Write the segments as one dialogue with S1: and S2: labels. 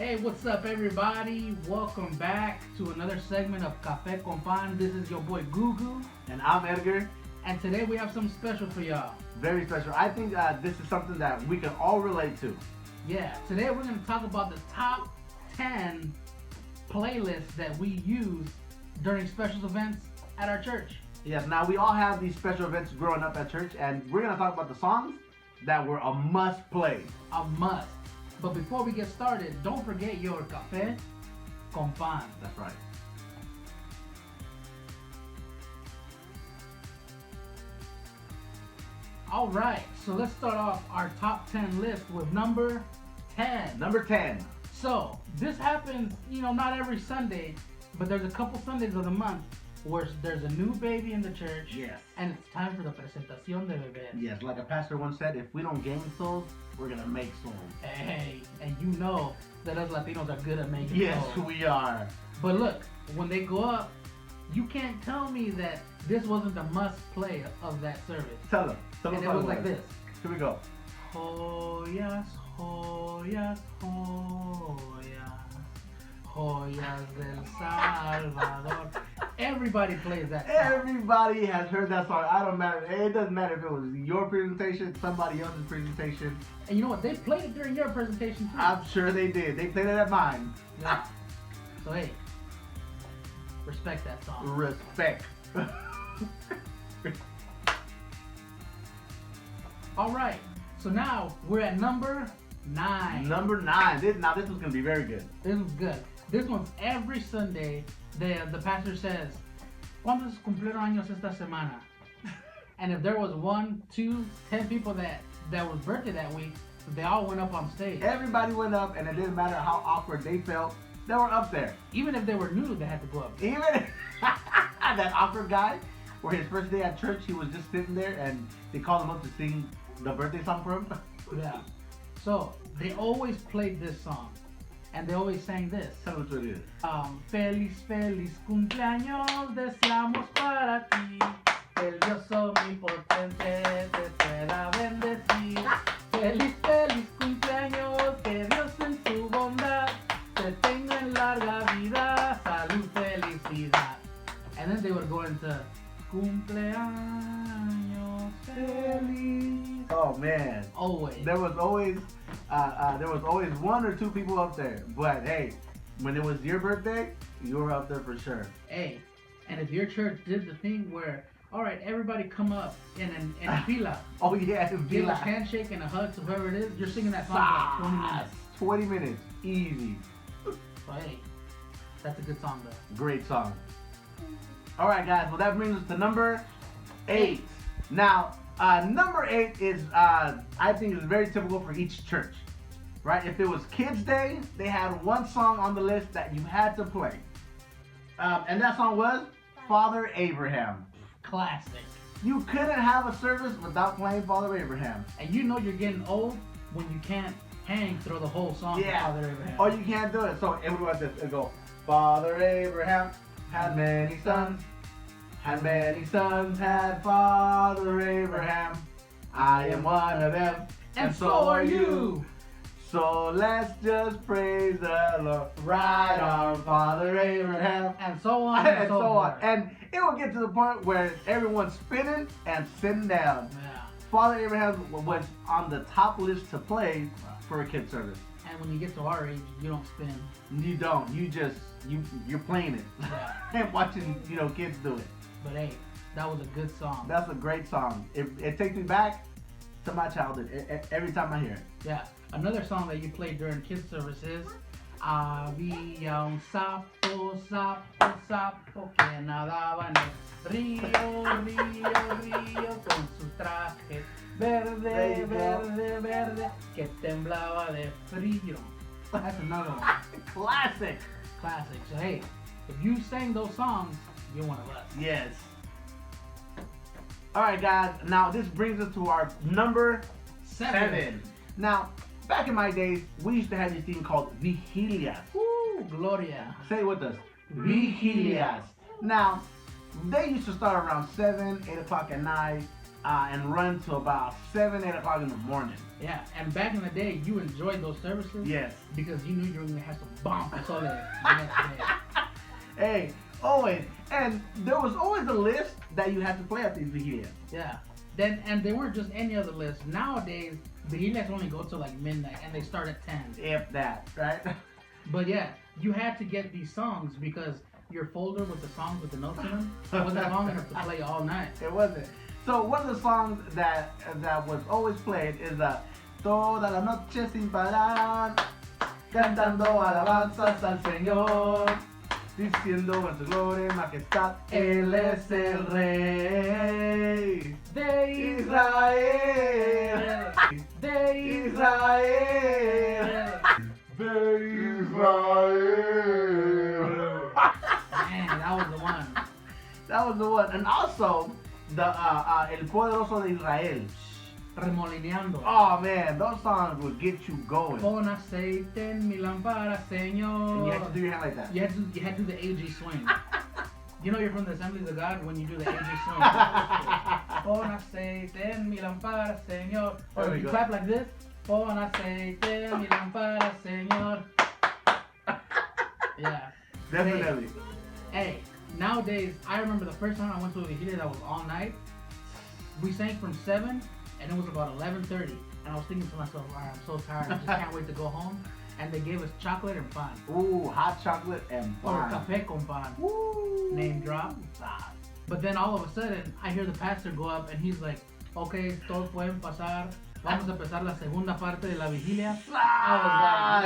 S1: Hey, what's up, everybody? Welcome back to another segment of Café con Pan. This is your boy Gugu,
S2: And I'm Edgar.
S1: and today we have something special for y'all.
S2: Very special. I think this is something that we can all relate to.
S1: Yeah, today we're going to talk about the top 10 playlists that we use during special events at our church.
S2: Yes, now we all have these special events growing up at church, and we're going to talk about the songs that were a must play.
S1: A must. But before we get started, don't forget your Café con Pan.
S2: That's right.
S1: All right, so let's start off our top 10 list with number 10.
S2: Number 10.
S1: So, this happens, not every Sunday, but there's a couple Sundays of the month where there's a new baby in the church.
S2: Yes.
S1: And it's time for the presentación de bebés.
S2: Yes, like a pastor once said, if we don't gain souls, we're going to make souls.
S1: Hey, and you know that us Latinos are good at making
S2: Yes,
S1: souls.
S2: we are.
S1: But look, when they go up, you can't tell me that this wasn't the must play of that service.
S2: Tell them. Tell
S1: And
S2: them
S1: it
S2: what
S1: was like this.
S2: Here we go.
S1: Joyas, joyas, joyas, joyas del Salvador. Everybody plays that song.
S2: Everybody has heard that song. I don't matter. It doesn't matter if it was your presentation, somebody else's presentation.
S1: And you know what? They played it during your presentation too.
S2: I'm sure they did. They played it at mine.
S1: Yeah. So hey, respect that song.
S2: Respect.
S1: All right. So now we're at number 9.
S2: Number 9. This was gonna be very good.
S1: This was good. This one's every Sunday. The pastor says, "¿Cuántos cumplieron años esta semana?" And if there was 1, 2, 10 people that was birthday that week, they all went up on stage.
S2: Everybody went up, and it didn't matter how awkward they felt. They were up there.
S1: Even if they were new, they had to go up.
S2: Even that awkward guy, where his first day at church, he was just sitting there, and they called him up to sing the birthday song for him.
S1: Yeah. So they always played this song, and they always sang this.
S2: Tell us what it is.
S1: Feliz, feliz cumpleaños deseamos para ti. El Dios omnipotente te pueda bendecir. Feliz, feliz cumpleaños, que Dios en su bondad te tenga en larga vida, salud, felicidad. And then they would go into cumpleaños feliz.
S2: Oh man.
S1: Always.
S2: There was always 1 or 2 people up there. But hey, when it was your birthday, you were up there for sure.
S1: Hey, and if your church did the thing where, all right, everybody come up in fila,
S2: Oh yeah,
S1: give a handshake and a hug to whoever it is, you're singing that song for like 20 minutes.
S2: 20 minutes, easy.
S1: So hey, that's a good song though.
S2: Great song. All right, guys. Well, that brings us to number 8. Now, number 8 is, I think, is very typical for each church, right? If it was Kids Day, they had one song on the list that you had to play, and that song was Father Abraham.
S1: Classic.
S2: You couldn't have a service without playing Father Abraham.
S1: And you know you're getting old when you can't hang through the whole song.
S2: Yeah.
S1: Father Abraham.
S2: Or you can't do it. So it would go like this. It would go, Father Abraham had many sons. Had many sons, had Father Abraham. I am one of them,
S1: And so are you.
S2: So let's just praise the Lord. Right on, Father Abraham.
S1: And so on
S2: And so on.
S1: forth.
S2: And it will get to the point where everyone's spinning and sitting down.
S1: Yeah.
S2: Father Abraham was on the top list to play for a kid service.
S1: And when you get to our age, you don't spin.
S2: You don't. You're playing it
S1: Yeah.
S2: and watching kids do it.
S1: But hey, that was a good song.
S2: That's a great song. It takes me back to my childhood every time I hear it.
S1: Yeah. Another song that you played during kids services. Había un sapo, sapo, sapo que nadaba en el río, río, río con su traje verde, verde, verde que temblaba de frío. That's another one.
S2: Classic.
S1: Classic. So hey, if you sang those songs, you're one of us.
S2: Yes. All right, guys. Now this brings us to our number 7. Now, back in my days, we used to have this thing called vigilias.
S1: Woo, Gloria.
S2: Say it with us. Vigilias. Now, they used to start around 7, 8 o'clock at night. and run to about 7, 8 o'clock in the morning.
S1: Yeah, and back in the day, you enjoyed those services.
S2: Yes.
S1: Because you knew you were going to have some bomb pozole the next day.
S2: Hey, always. And there was always a list that you had to play at these vigilias.
S1: Yeah. And they weren't just any other list. Nowadays, vigilias only go till like midnight, and they start at 10.
S2: If that, right?
S1: But yeah, you had to get these songs because your folder with the songs with the notes in them wasn't long enough to play all night.
S2: It wasn't. So one of the songs that was always played is Toda la noche sin parar, cantando alabanzas al Señor, diciendo en su gloria y majestad, Él es el Rey
S1: De
S2: Israel,
S1: De
S2: Israel, de Israel.
S1: Man, that was the one.
S2: That was the one. And also, the El Poderoso de Israel.
S1: Remolineando.
S2: Oh man, those songs would get you going.
S1: Pon aceite en mi lámpara, Señor.
S2: And you had to do your hand like that.
S1: You had to do the AG swing. You know you're from the Assemblies of God when you do the AG swing. Pon aceite en mi lámpara, Señor. Or
S2: There we
S1: you
S2: go.
S1: clap like this. Pon aceite en mi lámpara, Señor. Yeah.
S2: Definitely.
S1: Hey, nowadays, I remember the first time I went to a vigilia that was all night. We sang from 7, and it was about 11:30. And I was thinking to myself, all right, I'm so tired. I just can't wait to go home. And they gave us chocolate and pan.
S2: Ooh, hot chocolate and
S1: Or
S2: pan.
S1: café con pan.
S2: Woo.
S1: Name drop. But then all of a sudden, I hear the pastor go up and he's like, okay, todos pueden pasar. Vamos a empezar la segunda parte de la vigilia. I was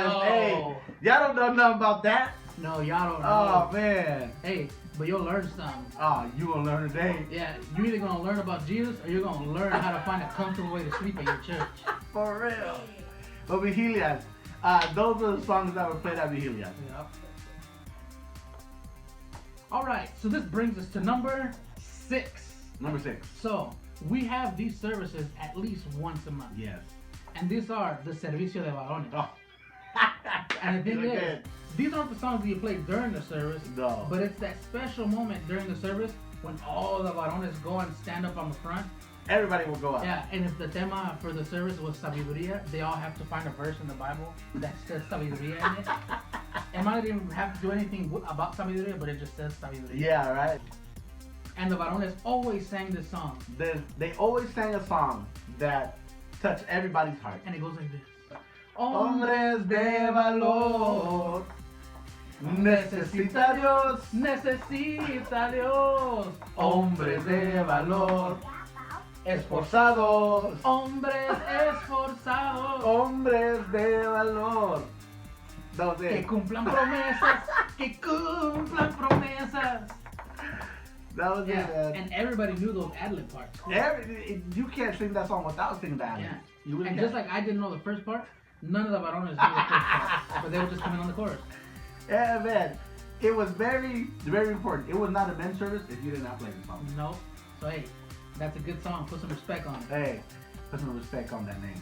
S1: like, no.
S2: Hey, y'all don't know nothing about that.
S1: No, y'all don't
S2: Oh
S1: know.
S2: man.
S1: Hey, but you'll learn something.
S2: Oh, you gonna learn today.
S1: Yeah, you're either gonna learn about Jesus or you're gonna learn how to find a comfortable way to sleep at your church.
S2: For real. But vigilias, those are the songs that were played at vigilias.
S1: Yep. All right, so this brings us to number 6.
S2: Number 6.
S1: So we have these services at least once a month,
S2: Yes.
S1: and these are the servicio de varones.
S2: Oh.
S1: And the thing
S2: Look
S1: is,
S2: at-
S1: these aren't the songs that you play during the service,
S2: No.
S1: but it's that special moment during the service when all the varones go and stand up on the front.
S2: Everybody will go out.
S1: Yeah, and if the tema for the service was sabiduría, they all have to find a verse in the Bible that says sabiduría in it. It might not even have to do anything about sabiduría, but it just says sabiduría.
S2: Yeah, right.
S1: And the varones always sang this song,
S2: They always sang a song that touched everybody's heart.
S1: and it goes like this.
S2: Hombres de valor, necesita Dios.
S1: Necesita Dios.
S2: Hombres de valor, esforzados.
S1: Hombres esforzados.
S2: Hombres de valor. That was
S1: Que
S2: it.
S1: cumplan promesas. Que cumplan promesas.
S2: That was
S1: Yeah,
S2: it, man.
S1: and everybody knew those ad-lib parts.
S2: You can't sing that song without singing that.
S1: Yeah.
S2: You really
S1: And
S2: can't.
S1: just like I didn't know the first part, none of the varones knew the first part, but they would just come in on the chorus.
S2: Yeah, man. It was very, very important. It was not a men's service if you did not play the song.
S1: No. So hey, that's a good song. Put some respect on it.
S2: Hey, put some respect on that name.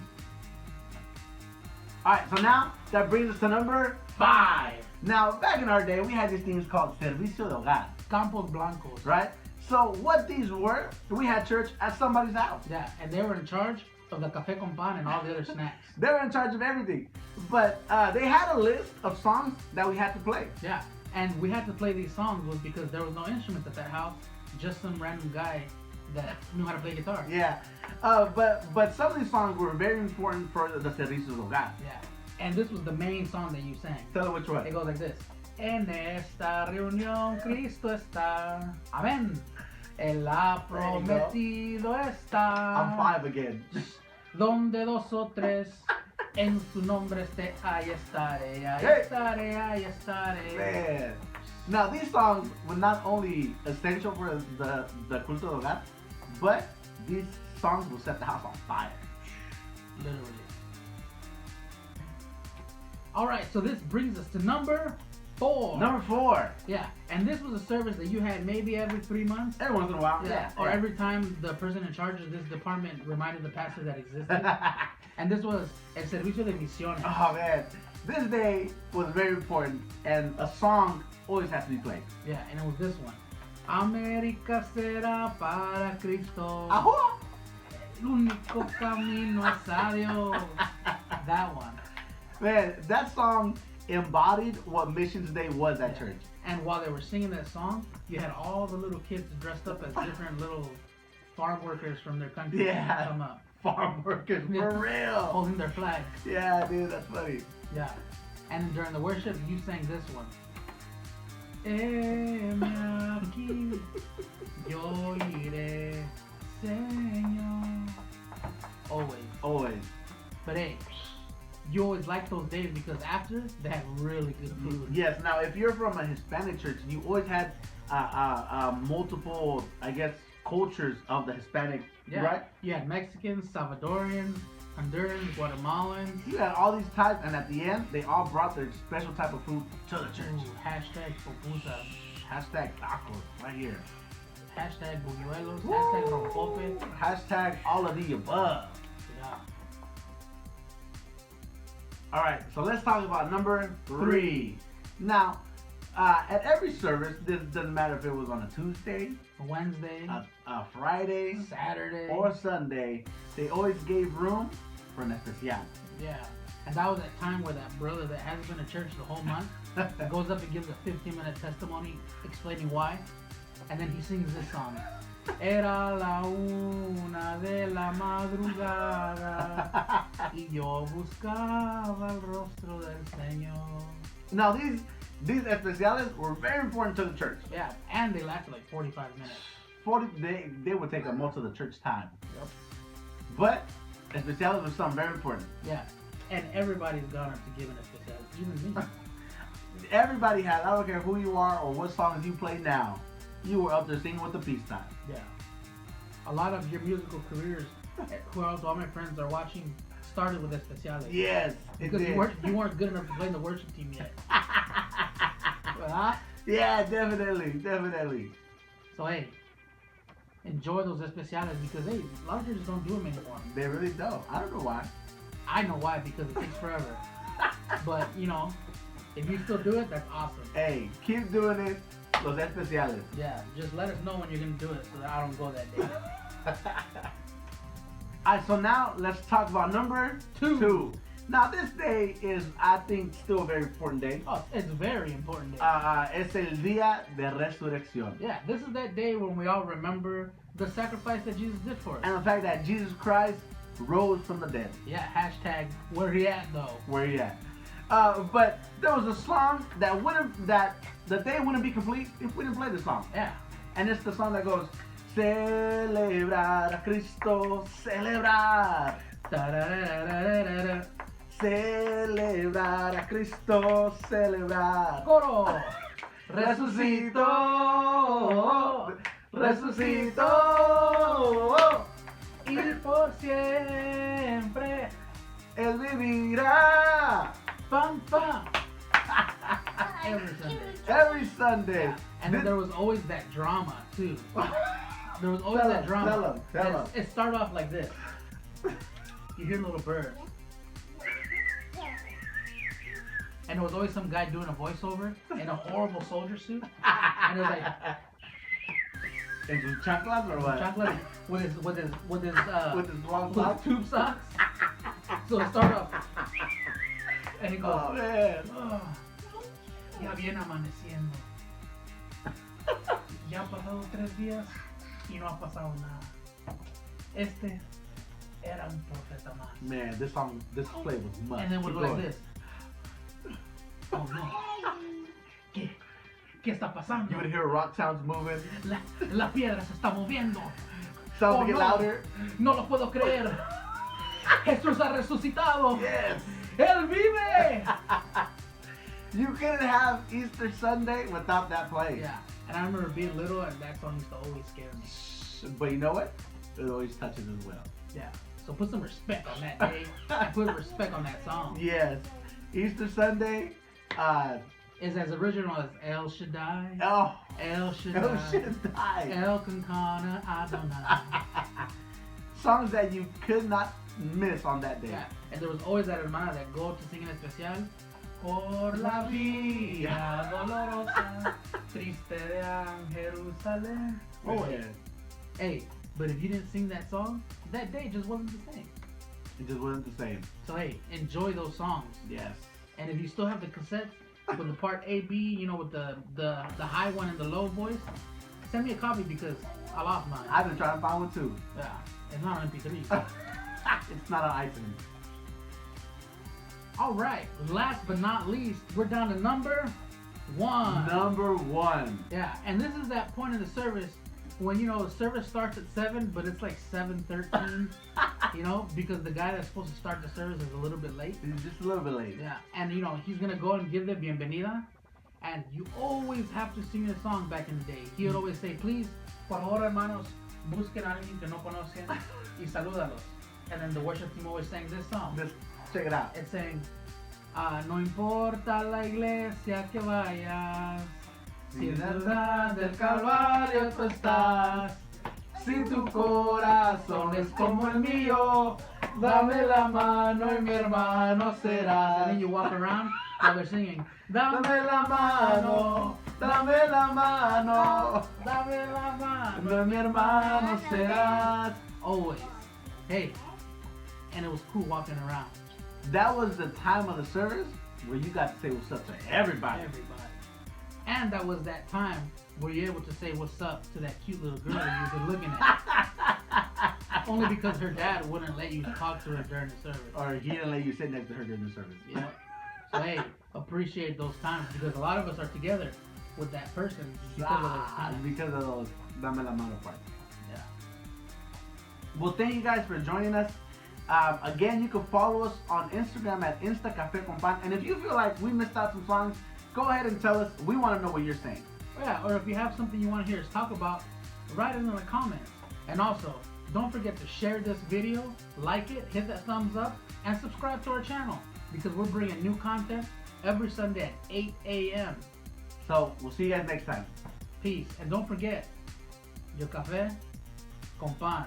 S2: Alright, so now that brings us to number 5. Now, back in our day, we had these things called Servicio de Hogar,
S1: Campos Blancos.
S2: right? So, what these were, we had church at somebody's house.
S1: Yeah, and they were in charge of the café con pan and all the other snacks.
S2: They were in charge of everything. But they had a list of songs that we had to play.
S1: Yeah, and we had to play these songs was because there was no instruments at that house, just some random guy that knew how to play guitar.
S2: Yeah. But some of these songs were very important for the Servicio de Hogar.
S1: Yeah, and this was the main song that you sang.
S2: Tell them which one.
S1: It goes like this. En esta reunión Cristo está. Amén. Él ha prometido
S2: I'm
S1: está.
S2: 5 again.
S1: Donde 2 o 3 en su nombre esté, ahí estaré, ahí
S2: Hey.
S1: estaré, ahí estaré.
S2: Man. Now, these songs were not only essential for the culto de hogar, but these songs will set the house on fire.
S1: Literally. All right, so this brings us to number 4.
S2: Number 4.
S1: Yeah, and this was a service that you had maybe every 3 months.
S2: Every once in a while.
S1: Yeah, or every time the person in charge of this department reminded the pastor that existed.
S2: Yeah.
S1: And this was El Servicio de Misiones.
S2: Oh, man. This day was very important, and a song always has to be played.
S1: Yeah, and it was this one. América será para Cristo.
S2: Ajo!
S1: El único camino es a Dios. That one.
S2: Man, that song embodied what Missions Day was at church.
S1: And while they were singing that song, you had all the little kids dressed up as different little farm workers from their country come up.
S2: Farm workers, for real.
S1: Holding their flags.
S2: Yeah, dude, that's funny.
S1: Yeah. And during the worship, you sang this one. Heme aquí, yo iré, Señor.
S2: Always.
S1: But hey, you always like those days because after, they had really good food.
S2: Yes, now if you're from a Hispanic church, you always had multiple, I guess, cultures of the Hispanic, right?
S1: You had Mexicans, Salvadorians, Hondurans, Guatemalans.
S2: You had all these types, and at the end, they all brought their special type of food to the church.
S1: Ooh, hashtag pupusas.
S2: Hashtag tacos, right here.
S1: Hashtag buñuelos. Hashtag rompope.
S2: Hashtag all of the above.
S1: Yeah.
S2: All right, so let's talk about number 3. Now, at every service, this doesn't matter if it was on a Tuesday,
S1: Wednesday,
S2: a Friday,
S1: Saturday,
S2: or Sunday, they always gave room for an especial.
S1: Yeah. And that was that time where that brother that hasn't been to church the whole month goes up and gives a 15-minute testimony explaining why. And then he sings this song. Era la 1 de la madrugada y yo buscaba el rostro del Señor.
S2: Now these especiales were very important to the church.
S1: Yeah, and they lasted like 45 minutes.
S2: They would take up most of the church time.
S1: Yep.
S2: But especiales was something very important.
S1: Yeah, and everybody's gone up to give an especial, even me.
S2: Everybody had, I don't care who you are or what songs you play now, you were up there singing with the peacetime.
S1: Yeah. A lot of your musical careers, who else all my friends are watching, started with especiales.
S2: Yes,
S1: because you weren't good enough to play in the worship team yet. Huh?
S2: Yeah, definitely.
S1: So hey, enjoy those especiales because hey, a lot of churches don't do them anymore.
S2: They really don't. I don't know why.
S1: I know why, because it takes forever. But you know, if you still do it, that's awesome.
S2: Hey, keep doing it. Los especiales.
S1: Yeah, just let us know when you're gonna do it so that I don't go that day.
S2: Alright, so now let's talk about number 2. Now this day is, I think, still a very important day.
S1: Oh, it's a very important day.
S2: Es el Día de Resurrección.
S1: Yeah, this is that day when we all remember the sacrifice that Jesus did for us.
S2: And the fact that Jesus Christ rose from the dead.
S1: Yeah, hashtag where he at though.
S2: Where he at? But there was a song that the day wouldn't be complete if we didn't play the song.
S1: Yeah.
S2: And it's the song that goes, celebrar a Cristo, celebrar. Celebrar a Cristo, celebrar.
S1: Coro.
S2: Resucitó, resucitó.
S1: Y por siempre
S2: Él vivirá.
S1: Pam, pam. Every Sunday.
S2: Yeah.
S1: And then there was always that drama too. There was always that drama.
S2: Tell him.
S1: It started off like this. You hear little birds. And there was always some guy doing a voiceover in a horrible soldier suit. And it was like
S2: in some chanclas or what?
S1: Chocolate with his
S2: long
S1: with
S2: socks?
S1: tube socks. So it started off and he goes,
S2: Oh man.
S1: "Oh, ya viene amaneciendo. Ya han pasado 3 días y no ha pasado nada. Este era un profeta más."
S2: Man, this play was much.
S1: And then we'll go like this. Oh no. ¿Qué está pasando?
S2: You would hear rock sounds moving.
S1: La piedra se está moviendo.
S2: Sounds
S1: Oh,
S2: get
S1: no.
S2: louder.
S1: No lo puedo creer. Jesús ha resucitado.
S2: Yes.
S1: Él vive.
S2: You couldn't have Easter Sunday without that play.
S1: Yeah. And I remember being little and that song used to always scare me.
S2: But you know what? It always touches as well.
S1: Yeah. So put some respect on that day. Put respect on that song.
S2: Yes. Easter Sunday.
S1: Is as original as El Shaddai.
S2: Oh.
S1: El Shaddai.
S2: El Shaddai.
S1: El Kankana Adonai.
S2: Songs that you could not miss on that day.
S1: Yeah. And there was always that hermana that go to sing en especial. Por la vía dolorosa, triste de Jerusalén.
S2: Oh,
S1: Hey, But if you didn't sing that song, that day just wasn't the same.
S2: It just wasn't the same.
S1: So hey, enjoy those songs.
S2: Yes.
S1: And if you still have the cassettes with the part A, B, you know, with the high one and the low voice, send me a copy because I lost mine.
S2: I've been trying to find one too.
S1: Yeah, it's not on MP3.
S2: It's not on iTunes.
S1: All right, last but not least, we're down to number 1.
S2: Number 1.
S1: Yeah, and this is that point in the service when, you know, the service starts at 7, but it's like 7:13, you know, because the guy that's supposed to start the service is a little bit late.
S2: He's just a little bit late.
S1: Yeah, and you know, he's gonna go and give the bienvenida, and you always have to sing the song back in the day. He would always say, please, por favor, hermanos, busquen a alguien que no conocen y salúdalos. And then the worship team always sang this song.
S2: Just check it out.
S1: It's saying, no importa la iglesia que vayas, si en verdad del Calvario tú estás, si tu corazón es como el mío, dame la mano y mi hermano serás. And then you walk around while they're singing, dame la mano,
S2: dame la mano,
S1: dame la mano,
S2: de mi hermano serás.
S1: Always. Hey, and it was cool walking around.
S2: That was the time of the service where you got to say what's up to everybody.
S1: And that was that time where you're able to say what's up to that cute little girl that you've been looking at. Only because her dad wouldn't let you talk to her during the service.
S2: Or he didn't let you sit next to her during the service.
S1: Yeah. So hey, appreciate those times because a lot of us are together with that person because of those times.
S2: Because of those dame la mano parts.
S1: Yeah.
S2: Well, thank you guys for joining us. Again, you can follow us on Instagram at InstaCafeCompan. And if you feel like we missed out some songs, go ahead and tell us. We want to know what you're saying.
S1: Yeah, or if you have something you want to hear us talk about, write it in the comments. And also, don't forget to share this video, like it, hit that thumbs up, and subscribe to our channel because we're bringing new content every Sunday at 8 a.m.
S2: So, we'll see you guys next time.
S1: Peace. And don't forget, your café con pan.